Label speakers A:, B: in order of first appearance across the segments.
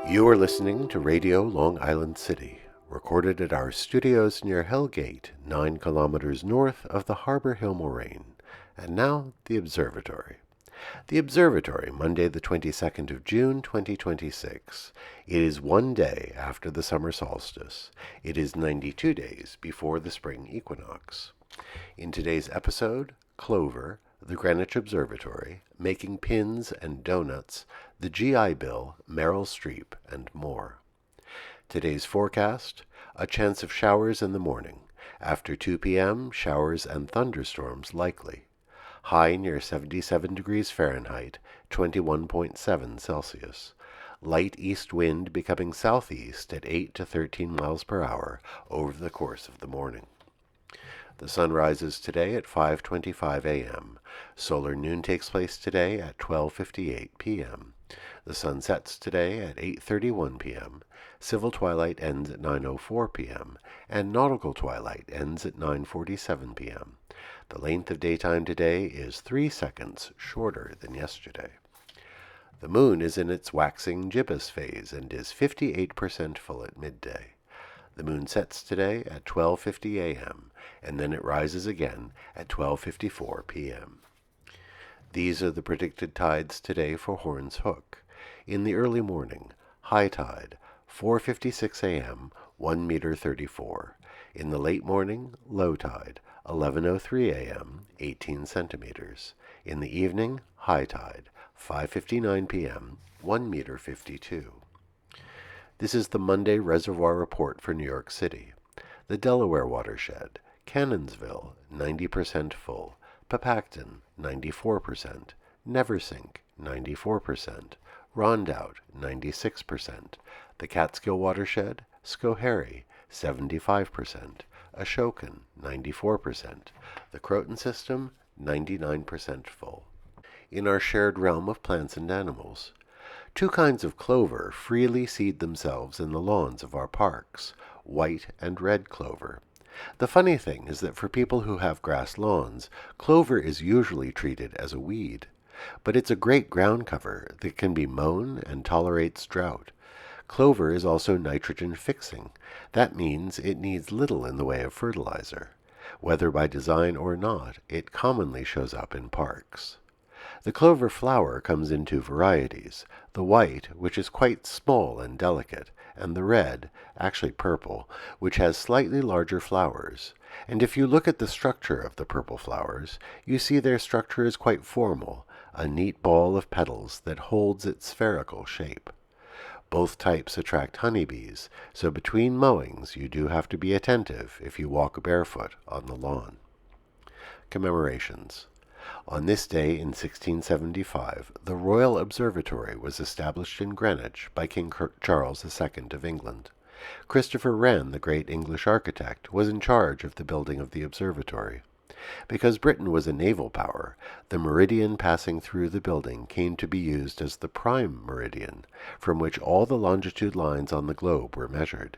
A: You are listening to Radio Long Island City, recorded at our studios near Hell Gate, 9 kilometers north of the Harbor Hill Moraine. And now, the Observatory. The Observatory, Monday the 22nd of June, 2026. It is one day after the summer solstice. It is 92 days before the spring equinox. In today's episode, Clover, the Greenwich Observatory, making pins and donuts, the GI Bill, Meryl Streep, and more. Today's forecast, a chance of showers in the morning. After 2 p.m., showers and thunderstorms likely. High near 77 degrees Fahrenheit, 21.7 Celsius. Light east wind becoming southeast at 8 to 13 miles per hour over the course of the morning. The sun rises today at 5:25 a.m. Solar noon takes place today at 12:58 p.m. The sun sets today at 8:31 p.m. Civil twilight ends at 9:04 p.m. and nautical twilight ends at 9:47 p.m. The length of daytime today is 3 seconds shorter than yesterday. The moon is in its waxing gibbous phase and is 58% full at midday. The moon sets today at 12:50 a.m., and then it rises again at 12:54 p.m. These are the predicted tides today for Horns Hook. In the early morning, high tide, 4:56 a.m., 1 meter 34. In the late morning, low tide, 11:03 a.m., 18 centimeters. In the evening, high tide, 5:59 p.m., 1 meter 52. This is the Monday Reservoir Report for New York City. The Delaware Watershed, Cannonsville, 90% full. Papacton, 94%. Neversink, 94%. Rondout, 96%. The Catskill Watershed, Schoharie, 75%. Ashokan, 94%. The Croton System, 99% full. In our shared realm of plants and animals, 2 kinds of clover freely seed themselves in the lawns of our parks, white and red clover. The funny thing is that for people who have grass lawns, clover is usually treated as a weed. But it's a great ground cover that can be mown and tolerates drought. Clover is also nitrogen fixing. That means it needs little in the way of fertilizer. Whether by design or not, it commonly shows up in parks. The clover flower comes in 2 varieties, the white, which is quite small and delicate, and the red, actually purple, which has slightly larger flowers. And if you look at the structure of the purple flowers, you see their structure is quite formal, a neat ball of petals that holds its spherical shape. Both types attract honeybees, so between mowings you do have to be attentive if you walk barefoot on the lawn. Commemorations. On this day in 1675, the Royal Observatory was established in Greenwich by King Charles II of England. Christopher Wren, the great English architect, was in charge of the building of the observatory. Because Britain was a naval power, the meridian passing through the building came to be used as the prime meridian, from which all the longitude lines on the globe were measured.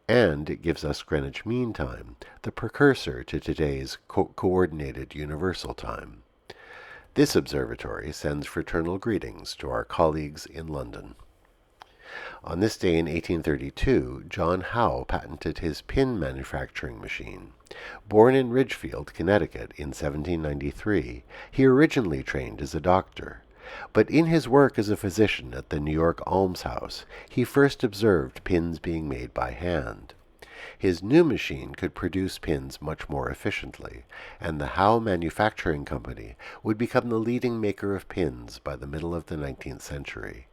A: And it gives us Greenwich Mean Time, the precursor to today's Coordinated Universal Time. This observatory sends fraternal greetings to our colleagues in London. On this day in 1832, John Howe patented his pin manufacturing machine. Born in Ridgefield, Connecticut in 1793, he originally trained as a doctor. But in his work as a physician at the New York Almshouse, he first observed pins being made by hand. His new machine could produce pins much more efficiently, and the Howe Manufacturing Company would become the leading maker of pins by the middle of the 19th century.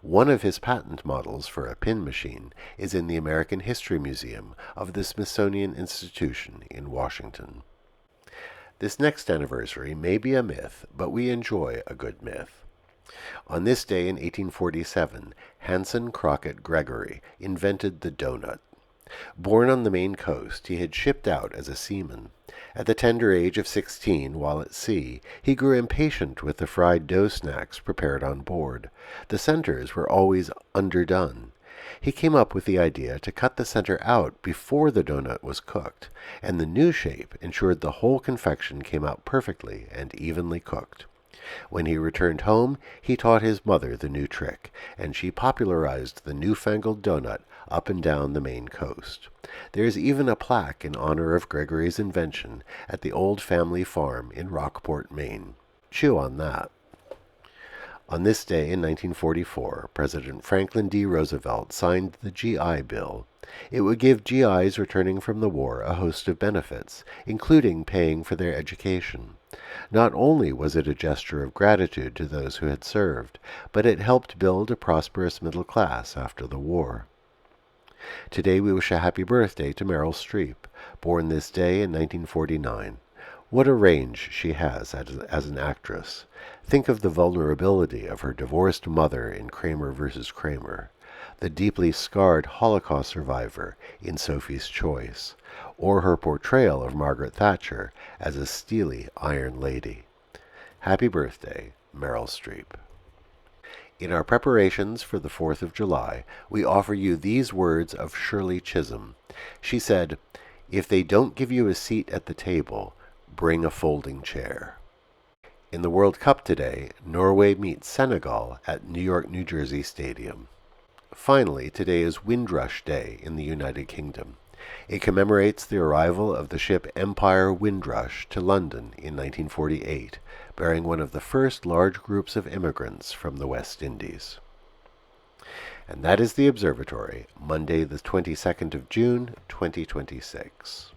A: One of his patent models for a pin machine is in the American History Museum of the Smithsonian Institution in Washington. This next anniversary may be a myth, but we enjoy a good myth. On this day in 1847, Hanson Crockett Gregory invented the donut. Born on the Maine coast, he had shipped out as a seaman. At the tender age of 16, while at sea, he grew impatient with the fried dough snacks prepared on board. The centers were always underdone. He came up with the idea to cut the center out before the donut was cooked, and the new shape ensured the whole confection came out perfectly and evenly cooked. When he returned home, he taught his mother the new trick, and she popularized the newfangled donut up and down the Maine coast. There's even a plaque in honor of Gregory's invention at the old family farm in Rockport, Maine. Chew on that. On this day in 1944, President Franklin D. Roosevelt signed the GI Bill. It would give GIs returning from the war a host of benefits, including paying for their education. Not only was it a gesture of gratitude to those who had served, but it helped build a prosperous middle class after the war. Today we wish a happy birthday to Meryl Streep, born this day in 1949. What a range she has as an actress. Think of the vulnerability of her divorced mother in Kramer vs. Kramer, the deeply scarred Holocaust survivor in Sophie's Choice, or her portrayal of Margaret Thatcher as a steely Iron Lady. Happy birthday, Meryl Streep. In our preparations for the 4th of July, we offer you these words of Shirley Chisholm. She said, "If they don't give you a seat at the table, bring a folding chair." In the World Cup today, Norway meets Senegal at New York-New Jersey Stadium. Finally, today is Windrush Day in the United Kingdom. It commemorates the arrival of the ship Empire Windrush to London in 1948, bearing one of the first large groups of immigrants from the West Indies. And that is the Observatory, Monday the 22nd of June, 2026.